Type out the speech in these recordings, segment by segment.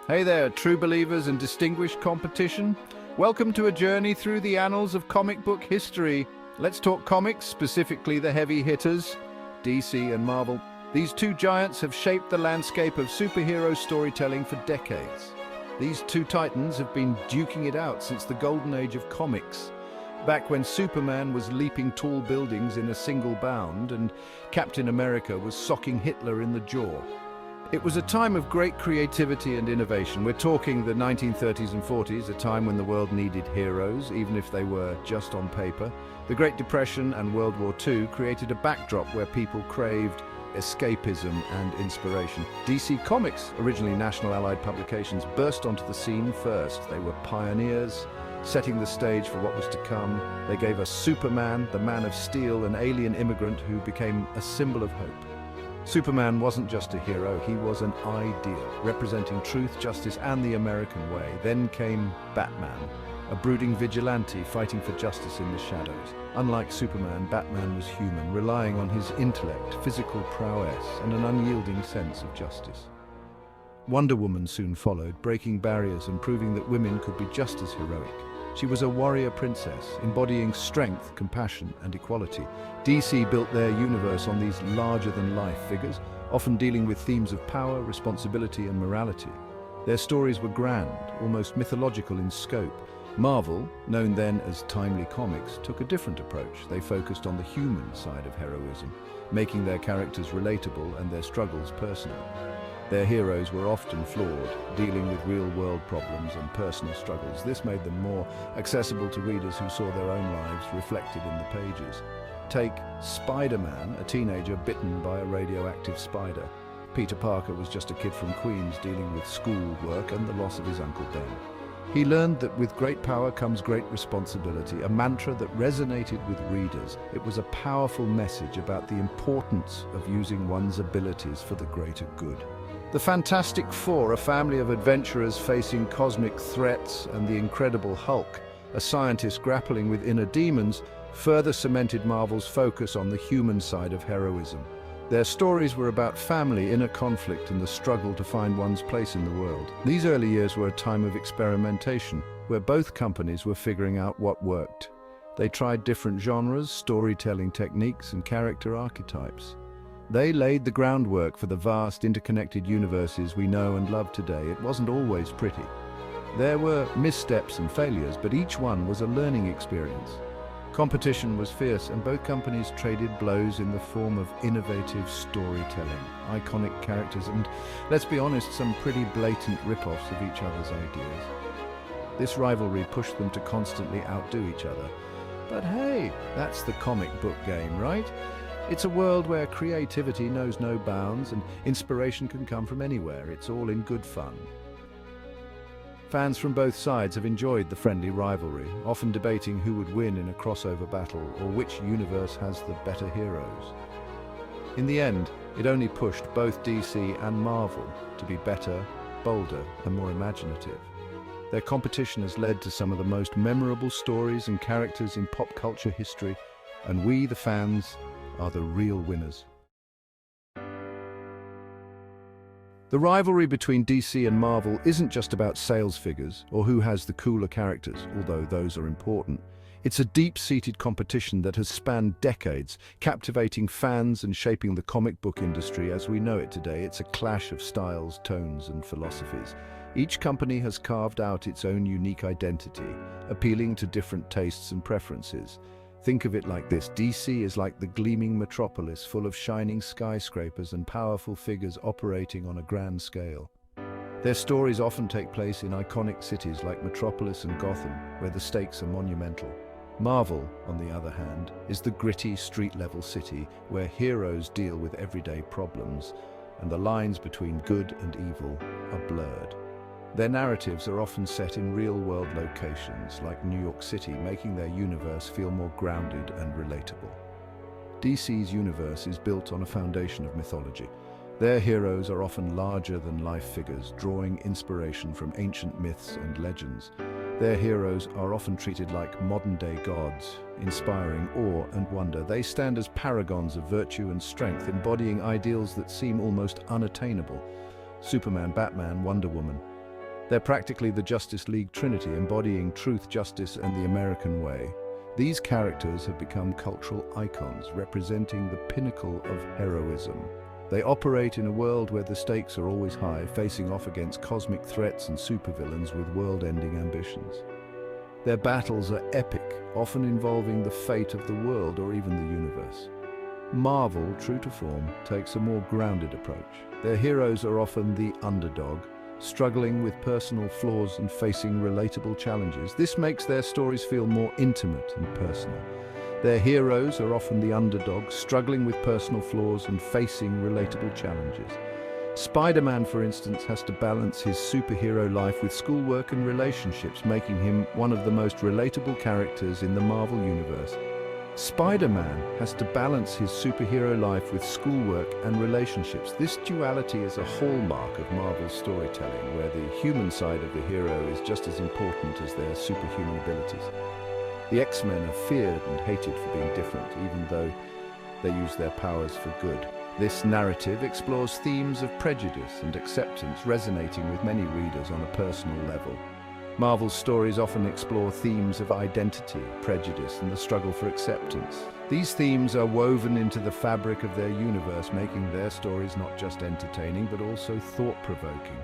Hey there, true believers and distinguished competition. Welcome to a journey through the annals of comic book history. Let's talk comics, specifically the heavy hitters, DC and Marvel. These two giants have shaped the landscape of superhero storytelling for decades. These two titans have been duking it out since the golden age of comics, back when Superman was leaping tall buildings in a single bound and Captain America was socking Hitler in the jaw. It was a time of great creativity and innovation. We're talking the 1930s and 40s, a time when the world needed heroes, even if they were just on paper. The Great Depression and World War II created a backdrop where people craved escapism and inspiration. DC Comics, originally National Allied Publications, burst onto the scene first. They were pioneers, setting the stage for what was to come. They gave us Superman, the Man of Steel, an alien immigrant who became a symbol of hope. Superman wasn't just a hero, he was an ideal, representing truth, justice, and the American way. Then came Batman, a brooding vigilante fighting for justice in the shadows. Unlike Superman, Batman was human, relying on his intellect, physical prowess, and an unyielding sense of justice. Wonder Woman soon followed, breaking barriers and proving that women could be just as heroic. She was a warrior princess, embodying strength, compassion, and equality. DC built their universe on these larger-than-life figures, often dealing with themes of power, responsibility, and morality. Their stories were grand, almost mythological in scope. Marvel, known then as Timely Comics, took a different approach. They focused on the human side of heroism, making their characters relatable and their struggles personal. Their heroes were often flawed, dealing with real-world problems and personal struggles. This made them more accessible to readers who saw their own lives reflected in the pages. Take Spider-Man, a teenager bitten by a radioactive spider. Peter Parker was just a kid from Queens dealing with schoolwork and the loss of his Uncle Ben. He learned that with great power comes great responsibility, a mantra that resonated with readers. It was a powerful message about the importance of using one's abilities for the greater good. The Fantastic Four, a family of adventurers facing cosmic threats, and the Incredible Hulk, a scientist grappling with inner demons, further cemented Marvel's focus on the human side of heroism. Their stories were about family, inner conflict, and the struggle to find one's place in the world. These early years were a time of experimentation, where both companies were figuring out what worked. They tried different genres, storytelling techniques, and character archetypes. They laid the groundwork for the vast, interconnected universes we know and love today. It wasn't always pretty. There were missteps and failures, but each one was a learning experience. Competition was fierce, and both companies traded blows in the form of innovative storytelling, iconic characters, and, let's be honest, some pretty blatant rip-offs of each other's ideas. This rivalry pushed them to constantly outdo each other. But hey, that's the comic book game, right? It's a world where creativity knows no bounds and inspiration can come from anywhere. It's all in good fun. Fans from both sides have enjoyed the friendly rivalry, often debating who would win in a crossover battle or which universe has the better heroes. In the end, it only pushed both DC and Marvel to be better, bolder, and more imaginative. Their competition has led to some of the most memorable stories and characters in pop culture history, and we, the fans, are the real winners. The rivalry between DC and Marvel isn't just about sales figures or who has the cooler characters, although those are important. It's a deep-seated competition that has spanned decades, captivating fans and shaping the comic book industry as we know it today. It's a clash of styles, tones, and philosophies. Each company has carved out its own unique identity, appealing to different tastes and preferences. Think of it like this: DC is like the gleaming metropolis full of shining skyscrapers and powerful figures operating on a grand scale. Their stories often take place in iconic cities like Metropolis and Gotham, where the stakes are monumental. Marvel, on the other hand, is the gritty street-level city where heroes deal with everyday problems, and the lines between good and evil are blurred. Their narratives are often set in real-world locations like New York City, making their universe feel more grounded and relatable. DC's universe is built on a foundation of mythology. Their heroes are often larger-than-life figures, drawing inspiration from ancient myths and legends. Their heroes are often treated like modern-day gods, inspiring awe and wonder. They stand as paragons of virtue and strength, embodying ideals that seem almost unattainable. Superman, Batman, Wonder Woman. They're practically the Justice League Trinity, embodying truth, justice, and the American way. These characters have become cultural icons, representing the pinnacle of heroism. They operate in a world where the stakes are always high, facing off against cosmic threats and supervillains with world-ending ambitions. Their battles are epic, often involving the fate of the world or even the universe. Marvel, true to form, takes a more grounded approach. Their heroes are often the underdog, struggling with personal flaws and facing relatable challenges. This makes their stories feel more intimate and personal. Their heroes are often the underdog, struggling with personal flaws and facing relatable challenges. Spider-Man, for instance, has to balance his superhero life with schoolwork and relationships, making him one of the most relatable characters in the Marvel Universe. Spider-Man has to balance his superhero life with schoolwork and relationships. This duality is a hallmark of Marvel's storytelling, where the human side of the hero is just as important as their superhuman abilities. The X-Men are feared and hated for being different, even though they use their powers for good. This narrative explores themes of prejudice and acceptance, resonating with many readers on a personal level. Marvel's stories often explore themes of identity, prejudice, and the struggle for acceptance. These themes are woven into the fabric of their universe, making their stories not just entertaining, but also thought-provoking.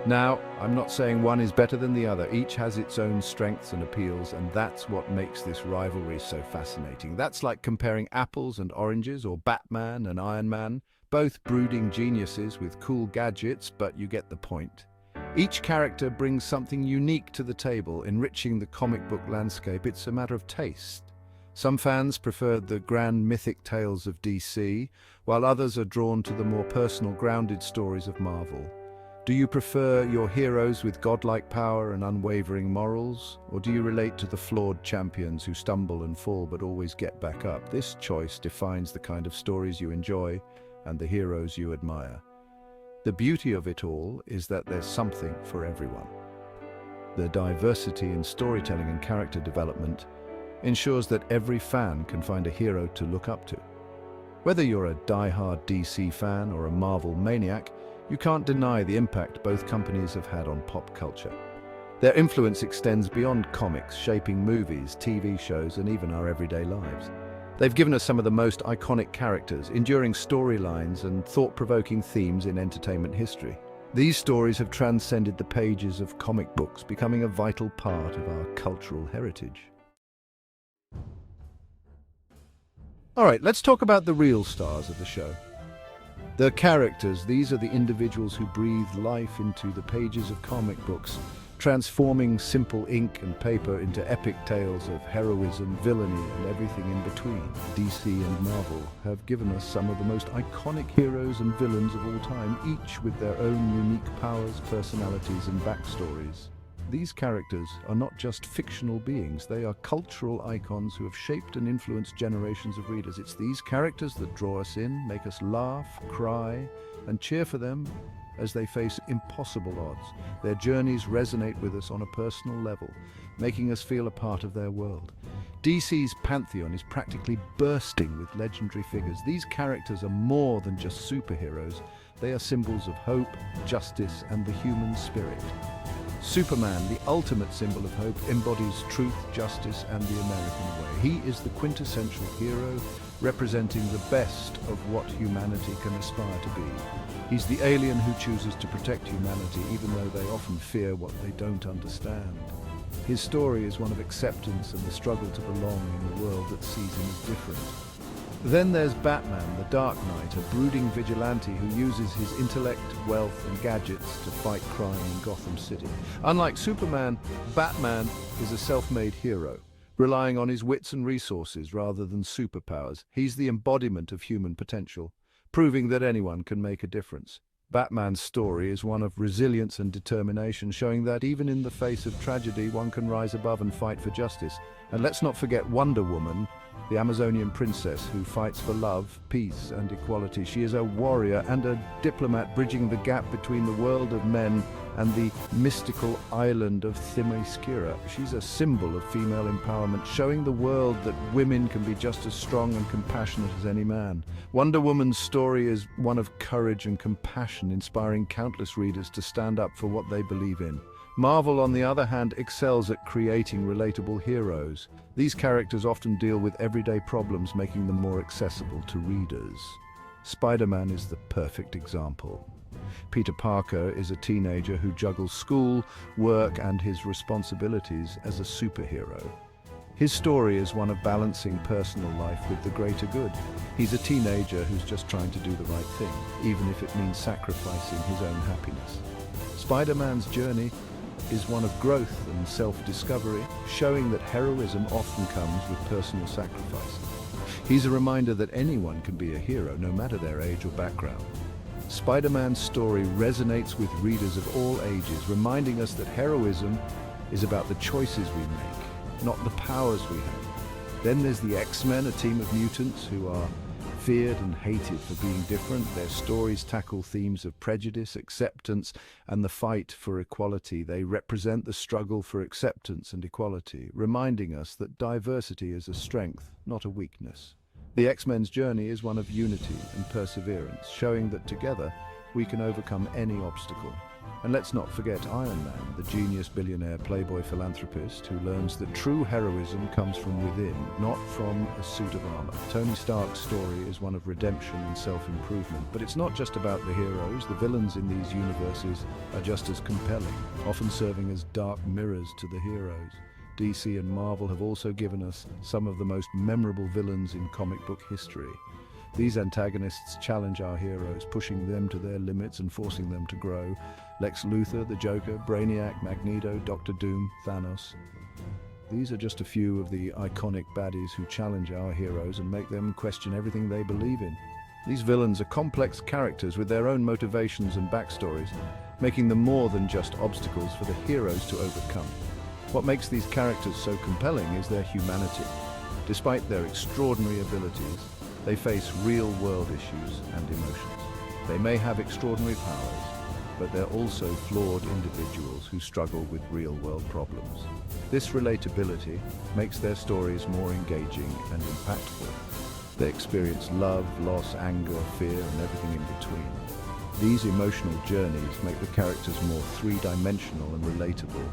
Now, I'm not saying one is better than the other. Each has its own strengths and appeals, and that's what makes this rivalry so fascinating. That's like comparing apples and oranges, or Batman and Iron Man, both brooding geniuses with cool gadgets, but you get the point. Each character brings something unique to the table, enriching the comic book landscape. It's a matter of taste. Some fans prefer the grand mythic tales of DC, while others are drawn to the more personal, grounded stories of Marvel. Do you prefer your heroes with godlike power and unwavering morals? Or do you relate to the flawed champions who stumble and fall but always get back up? This choice defines the kind of stories you enjoy and the heroes you admire. The beauty of it all is that there's something for everyone. The diversity in storytelling and character development ensures that every fan can find a hero to look up to. Whether you're a die-hard DC fan or a Marvel maniac, you can't deny the impact both companies have had on pop culture. Their influence extends beyond comics, shaping movies, TV shows, and even our everyday lives. They've given us some of the most iconic characters, enduring storylines, and thought-provoking themes in entertainment history. These stories have transcended the pages of comic books, becoming a vital part of our cultural heritage. All right, let's talk about the real stars of the show. The characters, these are the individuals who breathe life into the pages of comic books, transforming simple ink and paper into epic tales of heroism, villainy, and everything in between. DC and Marvel have given us some of the most iconic heroes and villains of all time, each with their own unique powers, personalities, and backstories. These characters are not just fictional beings, they are cultural icons who have shaped and influenced generations of readers. It's these characters that draw us in, make us laugh, cry, and cheer for them as they face impossible odds. Their journeys resonate with us on a personal level, making us feel a part of their world. DC's pantheon is practically bursting with legendary figures. These characters are more than just superheroes. They are symbols of hope, justice, and the human spirit. Superman, the ultimate symbol of hope, embodies truth, justice, and the American way. He is the quintessential hero, representing the best of what humanity can aspire to be. He's the alien who chooses to protect humanity, even though they often fear what they don't understand. His story is one of acceptance and the struggle to belong in a world that sees him as different. Then there's Batman, the Dark Knight, a brooding vigilante who uses his intellect, wealth, and gadgets to fight crime in Gotham City. Unlike Superman, Batman is a self-made hero, relying on his wits and resources rather than superpowers. He's the embodiment of human potential, proving that anyone can make a difference. Batman's story is one of resilience and determination, showing that even in the face of tragedy, one can rise above and fight for justice. And let's not forget Wonder Woman, the Amazonian princess who fights for love, peace, and equality. She is a warrior and a diplomat, bridging the gap between the world of men and the mystical island of Themyscira. She's a symbol of female empowerment, showing the world that women can be just as strong and compassionate as any man. Wonder Woman's story is one of courage and compassion, inspiring countless readers to stand up for what they believe in. Marvel, on the other hand, excels at creating relatable heroes. These characters often deal with everyday problems, making them more accessible to readers. Spider-Man is the perfect example. Peter Parker is a teenager who juggles school, work, and his responsibilities as a superhero. His story is one of balancing personal life with the greater good. He's a teenager who's just trying to do the right thing, even if it means sacrificing his own happiness. Spider-Man's journey is one of growth and self-discovery, showing that heroism often comes with personal sacrifice. He's a reminder that anyone can be a hero, no matter their age or background. Spider-Man's story resonates with readers of all ages, reminding us that heroism is about the choices we make, not the powers we have. Then there's the X-Men, a team of mutants who are feared and hated for being different. Their stories tackle themes of prejudice, acceptance, and the fight for equality. They represent the struggle for acceptance and equality, reminding us that diversity is a strength, not a weakness. The X-Men's journey is one of unity and perseverance, showing that together we can overcome any obstacle. And let's not forget Iron Man, the genius billionaire playboy philanthropist who learns that true heroism comes from within, not from a suit of armor. Tony Stark's story is one of redemption and self-improvement, but it's not just about the heroes. The villains in these universes are just as compelling, often serving as dark mirrors to the heroes. DC and Marvel have also given us some of the most memorable villains in comic book history. These antagonists challenge our heroes, pushing them to their limits and forcing them to grow. Lex Luthor, the Joker, Brainiac, Magneto, Doctor Doom, Thanos. These are just a few of the iconic baddies who challenge our heroes and make them question everything they believe in. These villains are complex characters with their own motivations and backstories, making them more than just obstacles for the heroes to overcome. What makes these characters so compelling is their humanity. Despite their extraordinary abilities, they face real-world issues and emotions. They may have extraordinary powers, but they're also flawed individuals who struggle with real-world problems. This relatability makes their stories more engaging and impactful. They experience love, loss, anger, fear, and everything in between. These emotional journeys make the characters more three-dimensional and relatable.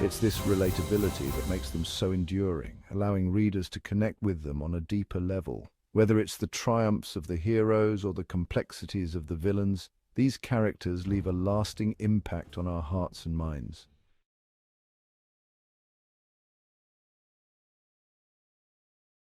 It's this relatability that makes them so enduring, allowing readers to connect with them on a deeper level. Whether it's the triumphs of the heroes or the complexities of the villains, these characters leave a lasting impact on our hearts and minds.